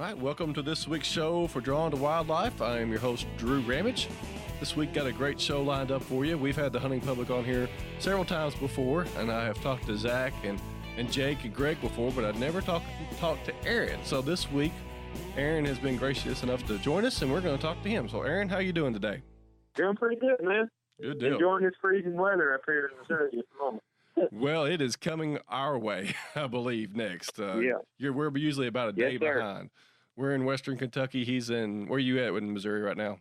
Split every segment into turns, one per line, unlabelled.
All right, welcome to this week's show for Drawn to Wildlife. I am your host, Drew Ramage. This week got a great show lined up for you. We've had the hunting public on here several times before, and I have talked to Zach and Jake and Greg before, but I'd never talked to Aaron. So this week, Aaron has been gracious enough to join us, and we're going to talk to him. So, Aaron, how you doing today?
Doing pretty good, man.
Good deal.
Enjoying this freezing weather up here in Missouri at the moment.
Well, it is coming our way, I believe, next.
Yeah.
We're usually about a day
Yes, sir.
behind. We're in Western Kentucky. He's in, where are you at in Missouri right now?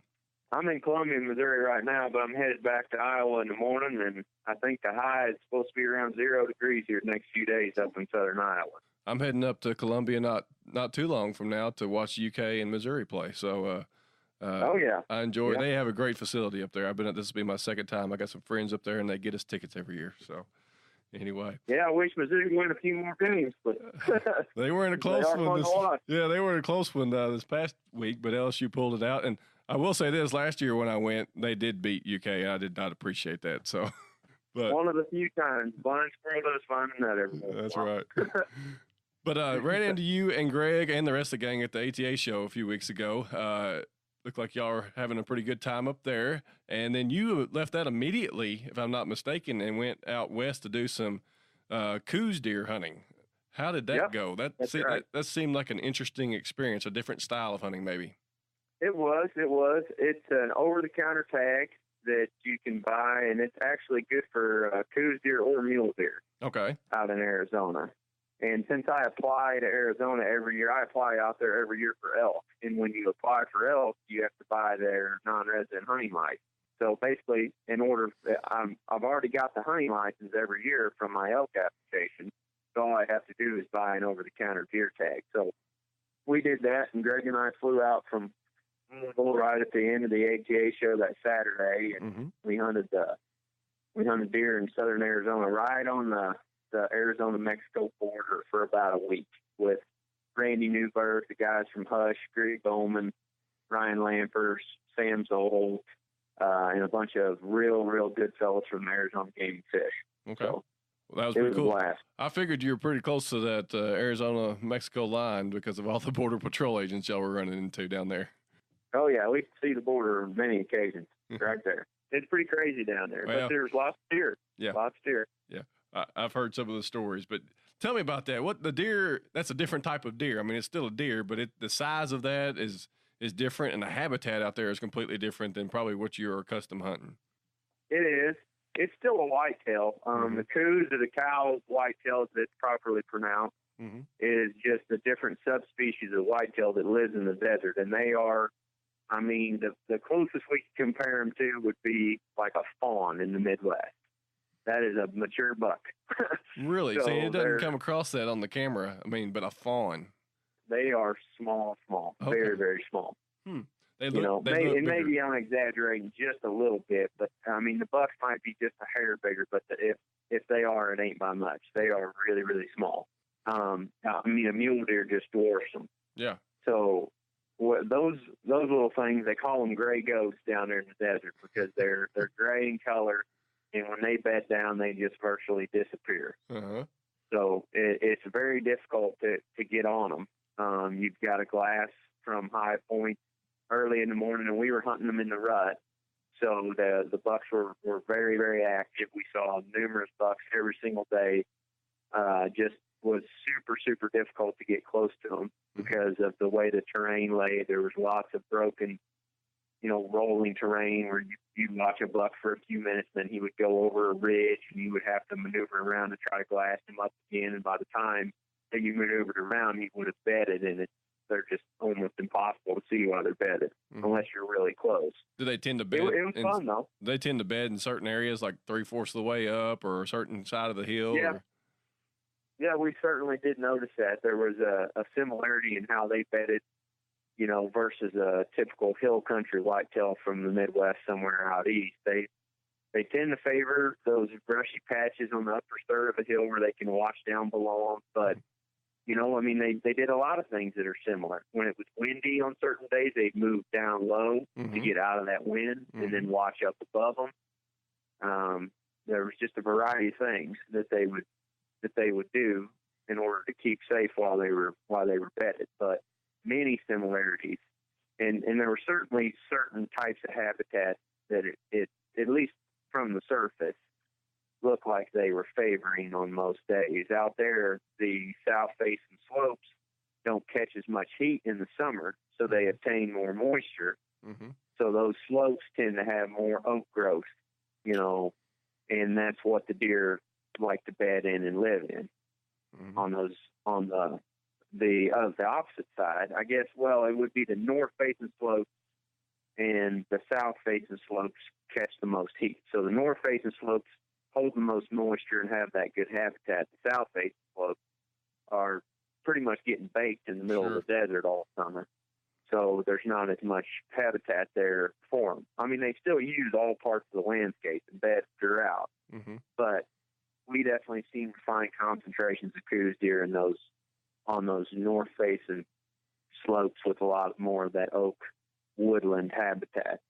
I'm in Columbia, Missouri right now, but I'm headed back to Iowa in the morning, and I think the high is supposed to be around 0 degrees here the next few days up in southern Iowa.
I'm heading up to Columbia not too long from now to watch UK and Missouri play. So,
oh, yeah.
I enjoy.
Yeah.
They have a great facility up there. I've been at this will be my second time. I got some friends up there, and they get us tickets every year. So, anyway.
Yeah, I wish Missouri win a few more games, but
They were in a close
They are
one.
fun to watch.
They were in a close one this past week, but LSU pulled it out. And I will say this: last year when I went, they did beat UK, and I did not appreciate that. So, but
one of the few times blind squirrel does find a nut every once in a
that's
while.
right. But ran into you and Greg and the rest of the gang at the ATA show a few weeks ago. Looked like y'all are having a pretty good time up there. And then you left that immediately, if I'm not mistaken, and went out west to do some Coues Deer hunting. How did that
Yep,
go?
that's right.
That seemed like an interesting experience, a different style of hunting maybe.
It was. It's an over-the-counter tag that you can buy, and it's actually good for Coues deer or mule deer
Okay.
out in Arizona. And since I apply to Arizona every year, I apply out there every year for elk. And when you apply for elk, you have to buy their non-resident hunting license. So basically, in order, I've already got the hunting license every year from my elk application. So all I have to do is buy an over-the-counter deer tag. So we did that, and Greg and I flew out from Louisville right at the end of the ATA show that Saturday, and we hunted deer in southern Arizona, right on the Arizona-Mexico border for about a week with Randy Newberg, the guys from Hush, Greg Bowman, Ryan Lampers, Sam Zoll, and a bunch of real good fellows from Arizona Game and Fish.
Okay.
So,
well, that was
it
pretty
was
cool.
a blast.
I figured you were pretty close to that Arizona-Mexico line because of all the Border Patrol agents y'all were running into down there.
Oh, yeah, we could see the border on many occasions right there. It's pretty crazy down there,
Well,
but there's lots of deer.
Yeah.
Lots of deer.
Yeah, I've heard some of the stories, but tell me about that. What the deer? That's a different type of deer. I mean, it's still a deer, but the size of that is different, and the habitat out there is completely different than probably what you're accustomed hunting.
It is. It's still a whitetail. The Coues or the Coues whitetail, if it's properly pronounced, is just a different subspecies of whitetail that lives in the desert, and they are. I mean, the closest we can compare them to would be like a fawn in the Midwest. That is a mature buck.
Really?
So
See, it doesn't come across that on the camera. I mean, but a fawn.
They are small,
Okay.
very, very small.
They look,
maybe I'm exaggerating just a little bit, but I mean, the bucks might be just a hair bigger, but if they are, it ain't by much. They are really, really small. I mean, a mule deer just dwarfs them.
Yeah.
So those little things, they call them gray ghosts down there in the desert because they're gray in color, and when they bed down, they just virtually disappear. So it's very difficult to get on them. You've got a glass from High Point early in the morning, and we were hunting them in the rut. So the bucks were very, very active. We saw numerous bucks every single day. Just was super, super difficult to get close to them because of the way the terrain lay. There was lots of broken, rolling terrain where you'd watch a buck for a few minutes, then he would go over a ridge, and you would have to maneuver around to try to glass him up again. And by the time that you maneuvered around, he would have bedded, and they're just almost impossible to see while they're bedded unless you're really close.
Do they tend to bed?
It was fun, though.
They tend to bed in certain areas, like 3/4 of the way up or a certain side of the hill?
Yeah.
Or?
Yeah, we certainly did notice that. There was a similarity in how they bedded, versus a typical hill country whitetail from the Midwest somewhere out east. They tend to favor those brushy patches on the upper third of a hill where they can watch down below them. But, they did a lot of things that are similar. When it was windy on certain days, they'd move down low to get out of that wind and then watch up above them. There was just a variety of things that they would do in order to keep safe while they were bedded. But many similarities, and there were certainly certain types of habitat that it at least from the surface, looked like they were favoring on most days. Out there, the south-facing slopes don't catch as much heat in the summer, so they obtain more moisture.
Mm-hmm.
So those slopes tend to have more oak growth, and that's what the deer like to bed in and live in. Mm-hmm. On the opposite side, I guess. Well, it would be the north-facing slopes and the south-facing slopes catch the most heat. So the north-facing slopes hold the most moisture and have that good habitat. The south-facing slopes are pretty much getting baked in the middle of the desert all summer. So there's not as much habitat there for them. I mean, they still use all parts of the landscape and bed throughout, but we definitely seem to find concentrations of Coues deer in on those north-facing slopes with a lot more of that oak woodland habitat.